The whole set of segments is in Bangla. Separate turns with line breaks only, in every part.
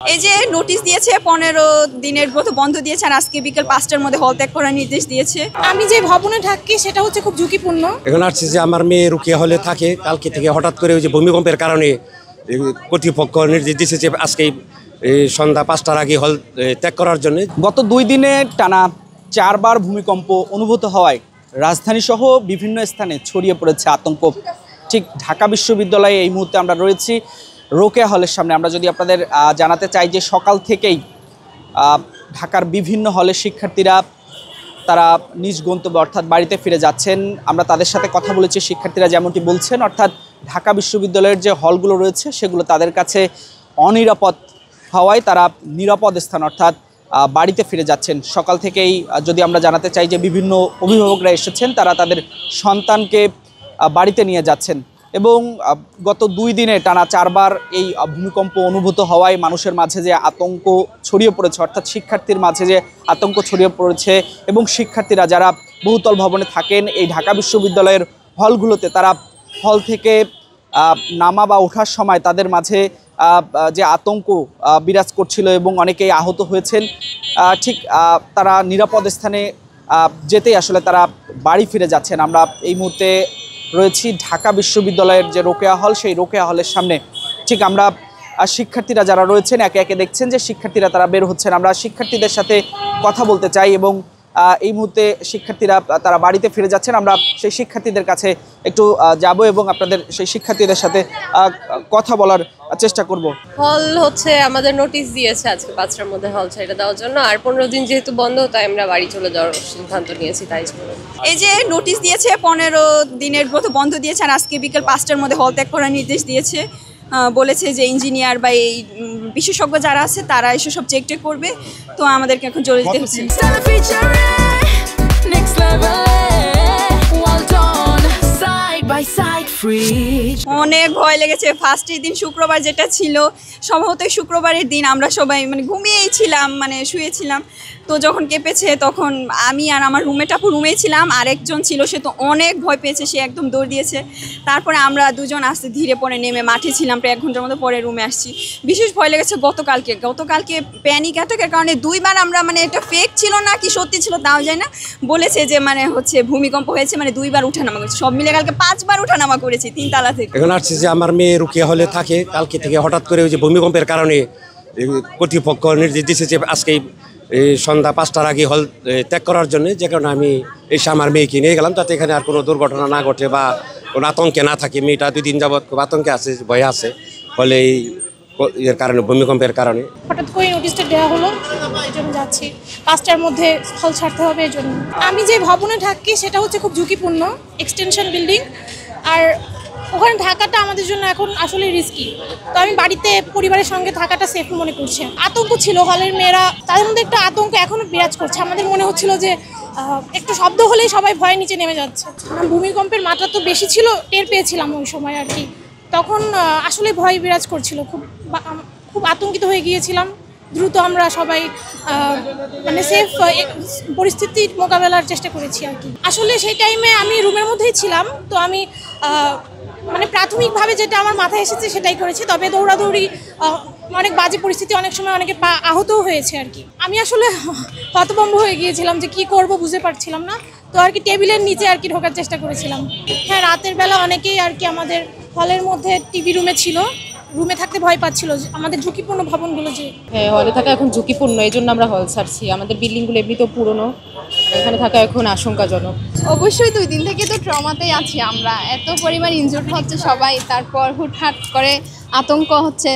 এই যে নোটিশ দিয়েছে 15 দিনের মতো বন্ধ দিয়েছে আর আজকে বিকেল 5টার মধ্যে হল ত্যাগ করার নির্দেশ দিয়েছে।
আমি যে ভবনে থাকি সেটা হচ্ছে খুব ঝুঁকিপূর্ণ।
এখন আসছে যে আমার মেয়ে রুকিয়া হলে থাকে, কালকে থেকে হঠাৎ করে ওই যে ভূমিকম্পের কারণে কর্তৃপক্ষ নির্দেশ দিয়েছে যে আজকে সন্ধ্যা 5টার আগে হল ত্যাগ করার জন্য।
গত 2 দিনে টানা 4 বার ভূমিকম্প অনুভূত হওয়ায় রাজধানী সহ বিভিন্ন স্থানে ছড়িয়ে পড়েছে আতঙ্ক। ঠিক ঢাকা বিশ্ববিদ্যালয়ে এই মুহূর্তে আমরা রয়েছি রোকেয়া হলের সামনে। আমরা যদি আপনাদের জানাতে চাই যে সকাল থেকেই ঢাকার বিভিন্ন হলের শিক্ষার্থীরা তারা নিজ গন্তব্যে অর্থাৎ বাড়িতে ফিরে যাচ্ছেন। আমরা তাদের সাথে কথা বলেছি, শিক্ষার্থীরা যেমনটি বলছেন অর্থাৎ ঢাকা বিশ্ববিদ্যালয়ের যে হলগুলো রয়েছে সেগুলো তাদের কাছে অনিরাপদ হওয়ায় তারা নিরাপদ স্থান অর্থাৎ বাড়িতে ফিরে যাচ্ছেন। সকাল থেকেই যদি আমরা জানাতে চাই যে বিভিন্ন অভিভাবকরা এসেছেন, তারা তাদের সন্তানকে বাড়িতে নিয়ে যাচ্ছেন এবং গত 2 দিনে টানা 4 বার এই ভূমিকম্প অনুভূত হওয়ায় মানুষের মাঝে যে আতঙ্ক ছড়িয়ে পড়েছে অর্থাৎ শিক্ষার্থীর মাঝে যে আতঙ্ক ছড়িয়ে পড়েছে এবং শিক্ষার্থীরা যারা বহুতল ভবনে থাকেন এই ঢাকা বিশ্ববিদ্যালয়ের হলগুলোতে, তারা হল থেকে নামা বা ওঠার সময় তাদের মাঝে যে আতঙ্ক বিরাজ করছিল এবং অনেকেই আহত হয়েছেন। ঠিক তারা নিরাপদ স্থানে যেতেই আসলে তারা বাড়ি ফিরে যাচ্ছেন। আমরা এই মুহূর্তে রয়েছি ঢাকা বিশ্ববিদ্যালয়ের যে রোকেয়া হল, সেই রোকেয়া হলের সামনে। ঠিক আমরা শিক্ষার্থীরা যারা রয়েছেন একে একে দেখছেন যে শিক্ষার্থীরা তারা বের হচ্ছেন। আমরা শিক্ষার্থীদের সাথে কথা বলতে চাই এবং এই মুহূর্তে শিক্ষার্থীরা তারা বাড়িতে ফিরে যাচ্ছেন। আমরা সেই শিক্ষার্থীদের কাছে একটু যাব এবং আপনাদের সেই শিক্ষার্থীদের সাথে কথা বলার চেষ্টা করব।
হল হচ্ছে আমাদের নোটিশ দিয়েছে আজকে 5টার মধ্যে হল ছেড়ে দেওয়ার জন্য, আর 15 দিন যেহেতু বন্ধ তাই আমরা বাড়ি চলে যাওয়ার সিদ্ধান্ত নিয়েছি। তাই
এই যে নোটিশ দিয়েছে 15 দিনের মতো বন্ধ দিয়েছে আর আজকে বিকেল 5টার মধ্যে হল ত্যাগ করার নির্দেশ দিয়েছে। বলেছে যে ইঞ্জিনিয়ার বা এই বিশেষজ্ঞ যারা আছে তারা এসে সব চেক করবে, তো আমাদেরকে এখন জরুরি দিতে হচ্ছে। অনেক ভয় লেগেছে। ফার্স্টের দিন শুক্রবার যেটা ছিল, সম্ভবত শুক্রবারের দিন আমরা সবাই ঘুমিয়েই ছিলাম, শুয়েছিলাম। তো যখন কেঁপেছে তখন আমি আর আমার রুমমেট আপু রুমেই ছিলাম, আরেকজন ছিল সে তো অনেক ভয় পেয়েছে, সে একদম দৌড় দিয়েছে। তারপরে আমরা দুজন আস্তে ধীরে পরে নেমে মাঠে ছিলাম, প্রায় 1 ঘন্টার মতো পরে রুমে আসছি। বিশেষ ভয় লেগেছে গতকালকে প্যানিক অ্যাটাকের কারণে 2 বার আমরা এটা ফেক ছিল না কি সত্যি ছিল তাও যায় না, বলেছে যে হচ্ছে ভূমিকম্প হয়েছে, 2 বার উঠানামা করেছে, সব মিলে কালকে 5 বার উঠানামা করেছি 3 তলা থেকে।
এখন আসছে যে আমার মেয়ে রুকিয়া হলে থাকে, কালকে থেকে হঠাৎ করে ওই যে ভূমিকম্পের কারণে কর্তৃপক্ষ নির্দেশ দিয়েছে যে আজকে সন্ধ্যা 5টার আগে হল ত্যাগ করার জন্য। যে কারণে আমি এসে আমার মেয়েকে নিয়ে গেলাম, যাতে এখানে আর কোনো দুর্ঘটনা না ঘটে বা কোনো আতঙ্কে না থাকে। মেয়েটা 2 দিন যাবৎ খুব আতঙ্কে আছে, ভয়ে আছে, ফলে এর কারণে ভূমিকম্পের কারণে
হঠাৎ করে নোটিশটা দেওয়া হলো, এই জন্য যাচ্ছি। 5টার মধ্যে হল ছাড়তে হবে এই জন্য। আমি যে ভবনে থাকি সেটা হচ্ছে খুব ঝুঁকিপূর্ণ, এক্সটেনশন বিল্ডিং, আর ওখানে থাকাটা আমাদের জন্য এখন আসলে রিস্কি। তো আমি বাড়িতে পরিবারের সঙ্গে থাকাটা সেফ মনে করছি। আতঙ্ক ছিল, হলের মেয়েরা তাদের মধ্যে একটা আতঙ্ক এখনও বিরাজ করছে। আমাদের মনে হচ্ছিল যে একটু শব্দ হলেই সবাই ভয়ে নিচে নেমে যাচ্ছে। ভূমিকম্পের মাত্রা তো বেশি ছিল, টের পেয়েছিলাম ওই সময় আর কি। তখন আসলে ভয় বিরাজ করছিল, খুব আতঙ্কিত হয়ে গিয়েছিলাম। দ্রুত আমরা সবাই সেফ পরিস্থিতির মোকাবেলার চেষ্টা করেছি আর কি। আসলে সেই টাইমে আমি রুমের মধ্যেই ছিলাম, তো আমি প্রাথমিকভাবে যেটা আমার মাথায় এসেছে সেটাই করেছি। তবে দৌড়াদৌড়ি, অনেক বাজে পরিস্থিতি, অনেক সময় অনেকে আহতও হয়েছে আর কি। আমি আসলে হতভম্ব হয়ে গিয়েছিলাম যে কি করব বুঝতে পারছিলাম না, তো আর কি টেবিলের নিচে আর কি ঢোকার চেষ্টা করেছিলাম। হ্যাঁ, রাতের বেলা অনেকেই আর কি আমাদের হলের মধ্যে টিভি রুমে ছিল, রুমে থাকতে ভয় পাচ্ছিল আমাদের ঝুঁকিপূর্ণ ভবনগুলো যে।
হ্যাঁ, হলে থাকা এখন ঝুঁকিপূর্ণ, এই জন্য আমরা হল ছাড়ছি। আমাদের বিল্ডিংগুলো এমনিতেও পুরনো, এখানে থাকা এখন আশঙ্কাজনক।
অবশ্যই 2 দিন থেকে তো ট্রমাতেই আছি আমরা, এত পরিমাণ ইনজুর্ড হচ্ছে সবাই, তারপর হুটহাট করে আতঙ্ক হচ্ছে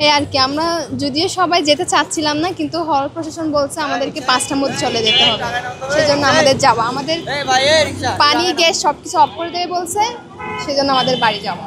এই আর কি। আমরা যদিও সবাই যেতে চাচ্ছিলাম না, কিন্তু হল প্রশাসন বলছে আমাদেরকে 5টার মধ্যে চলে যেতে হবে, সেজন্য আমাদের যাওয়া, আমাদের পানি গ্যাস সব কিছু অফ করে দেবে বলছে, সেজন্য আমাদের বাড়ি যাওয়া।